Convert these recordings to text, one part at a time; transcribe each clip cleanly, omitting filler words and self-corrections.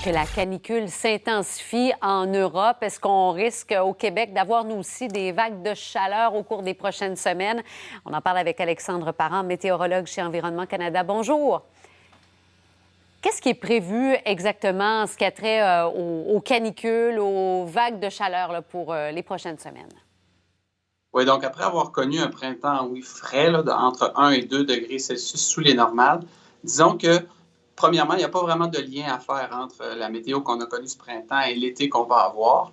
Que la canicule s'intensifie en Europe. Est-ce qu'on risque au Québec d'avoir, nous aussi, des vagues de chaleur au cours des prochaines semaines? On en parle avec Alexandre Parent, météorologue chez Environnement Canada. Bonjour. Qu'est-ce qui est prévu exactement en ce qui a trait aux canicules, aux vagues de chaleur là, pour les prochaines semaines? Oui, donc après avoir connu un printemps, oui, frais, là, entre 1 et 2 degrés Celsius sous les normales, disons que, premièrement, il n'y a pas vraiment de lien à faire entre la météo qu'on a connue ce printemps et l'été qu'on va avoir.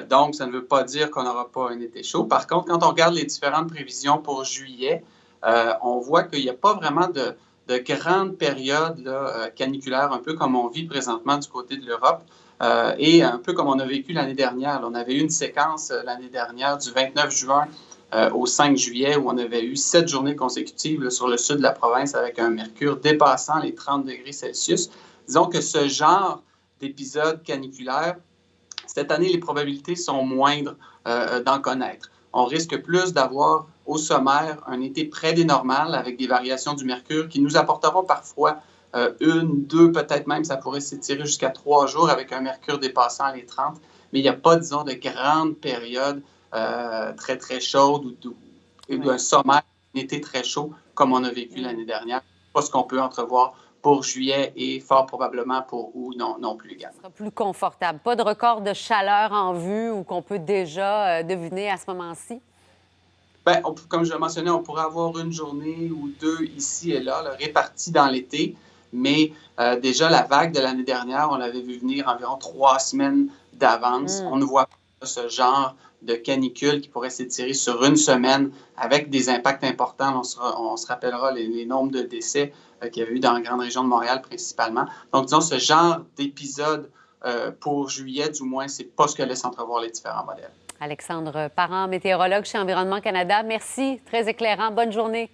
Donc, ça ne veut pas dire qu'on n'aura pas un été chaud. Par contre, quand on regarde les différentes prévisions pour juillet, on voit qu'il n'y a pas vraiment de grandes périodes là, caniculaires, un peu comme on vit présentement du côté de l'Europe. Et un peu comme on a vécu l'année dernière. On avait eu une séquence l'année dernière du 29 juin au 5 juillet où on avait eu 7 journées consécutives là, sur le sud de la province avec un mercure dépassant les 30 degrés Celsius. Disons que ce genre d'épisode caniculaire, cette année, les probabilités sont moindres d'en connaître. On risque plus d'avoir au sommaire un été près des normales avec des variations du mercure qui nous apporteront parfois une, deux, peut-être même, ça pourrait s'étirer jusqu'à 3 jours avec un mercure dépassant les 30. Mais il n'y a pas, disons, de grandes périodes très, très chaudes ou d'un sommaire, un été très chaud comme on a vécu l'année dernière. Pas ce qu'on peut entrevoir pour juillet et fort probablement pour août non plus également. Ce sera plus confortable. Pas de record de chaleur en vue ou qu'on peut déjà deviner à ce moment-ci? Bien, comme je le mentionnais, on pourrait avoir une journée ou deux ici et là réparties dans l'été. Mais déjà, la vague de l'année dernière, on l'avait vu venir environ 3 semaines d'avance. On ne voit pas ce genre de canicule qui pourrait s'étirer sur une semaine avec des impacts importants. On se rappellera les nombres de décès qu'il y avait eu dans la grande région de Montréal principalement. Donc, disons, ce genre d'épisode pour juillet, du moins, c'est pas ce que laissent entrevoir les différents modèles. Alexandre Parent, météorologue chez Environnement Canada. Merci, très éclairant. Bonne journée.